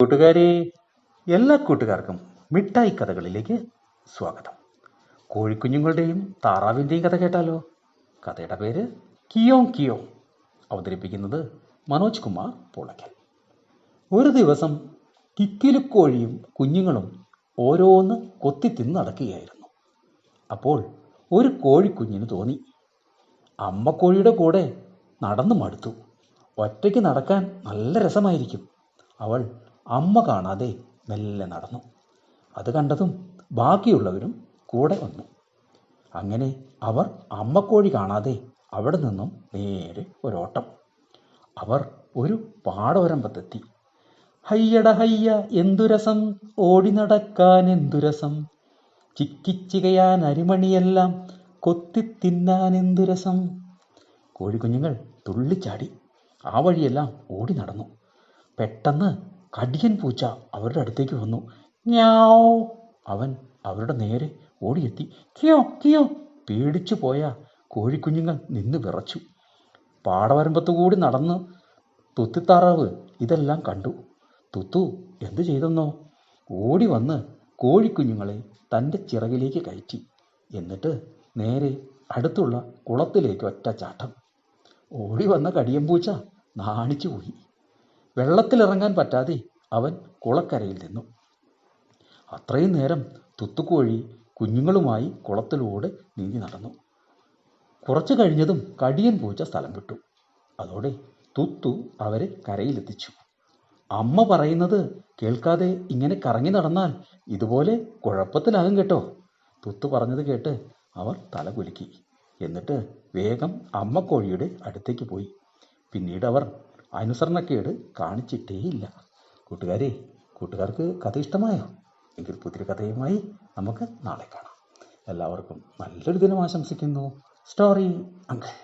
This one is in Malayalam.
കൂട്ടുകാരെ, എല്ലാ കൂട്ടുകാർക്കും മിഠായി കഥകളിലേക്ക് സ്വാഗതം. കോഴിക്കുഞ്ഞുങ്ങളുടെയും താറാവിൻ്റെയും കഥ കേട്ടാലോ? കഥയുടെ പേര് കിയോങ് കിയോങ്. അവതരിപ്പിക്കുന്നത് മനോജ് കുമാർ പൂളയ്ക്കൽ. ഒരു ദിവസം കിക്കിലുക്കോഴിയും കുഞ്ഞുങ്ങളും ഓരോന്ന് കൊത്തി തിന്ന് നടക്കുകയായിരുന്നു. അപ്പോൾ ഒരു കോഴിക്കുഞ്ഞിന് തോന്നി, അമ്മക്കോഴിയുടെ കൂടെ നടന്നു മടുത്തു. ഒറ്റയ്ക്ക് നടക്കാൻ നല്ല രസമായിരിക്കും. അവൾ അമ്മ കാണാതെ മെല്ലെ നടന്നു. അത് കണ്ടതും ബാക്കിയുള്ളവരും കൂടെ വന്നു. അങ്ങനെ അവർ അമ്മക്കോഴി കാണാതെ അവിടെ നിന്നും നേരെ ഒരോട്ടം. അവർ ഒരു പാടവരമ്പത്തെത്തി. ഹയ്യട ഹയ്യ എന്തു രസം, ഓടി നടക്കാൻ എന്തു രസം, ചിക്കിച്ചികയാൻ അരിമണിയെല്ലാം കൊത്തിത്തിന്നാൻ എന്തു രസം. കോഴിക്കുഞ്ഞുങ്ങൾ തുള്ളിച്ചാടി ആ വഴിയെല്ലാം ഓടി നടന്നു. പെട്ടെന്ന് കടിയൻ പൂച്ച അവരുടെ അടുത്തേക്ക് വന്നു. ങ്യാവ്! അവൻ അവരുടെ നേരെ ഓടിയെത്തി. കിയോ കിയോ! പേടിച്ചു പോയ കോഴിക്കുഞ്ഞുങ്ങൾ നിന്ന് വിറച്ചു. പാടവരമ്പത്തുകൂടി നടന്ന് തുത്തിത്താറാവ് ഇതെല്ലാം കണ്ടു. തുത്തു എന്തു ചെയ്തെന്നോ? ഓടി വന്ന് കോഴിക്കുഞ്ഞുങ്ങളെ തൻ്റെ ചിറകിലേക്ക് കയറ്റി. എന്നിട്ട് നേരെ അടുത്തുള്ള കുളത്തിലേക്ക് ഒറ്റ ചാട്ടം. ഓടി വന്ന കടിയമ്പൂച്ച നാണിച്ചു പോയി. വെള്ളത്തിലിറങ്ങാൻ പറ്റാതെ അവൻ കുളക്കരയിൽ നിന്നു. അത്രയും നേരം തുത്തുക്കോഴി കുഞ്ഞുങ്ങളുമായി കുളത്തിലൂടെ നീന്തി നടന്നു. കുറച്ചു കഴിഞ്ഞതും കടിയൻ പൂച്ച സ്ഥലം വിട്ടു. അതോടെ തുത്തു അവരെ കരയിലെത്തിച്ചു. അമ്മ പറയുന്നത് കേൾക്കാതെ ഇങ്ങനെ കറങ്ങി നടന്നാൽ ഇതുപോലെ കുഴപ്പത്തിലാകും കേട്ടോ. തുത്തു പറഞ്ഞത് കേട്ട് അവർ തല കുലുക്കി. എന്നിട്ട് വേഗം അമ്മക്കോഴിയുടെ അടുത്തേക്ക് പോയി. പിന്നീട് അവർ അനുസരണക്കേട് കാണിച്ചിട്ടേയില്ല. കൂട്ടുകാർക്ക് കഥ ഇഷ്ടമായോ? എങ്കിൽ പുതിയ കഥയുമായി നമുക്ക് നാളെ കാണാം. എല്ലാവർക്കും നല്ലൊരു ദിനം ആശംസിക്കുന്നു. Story uncle.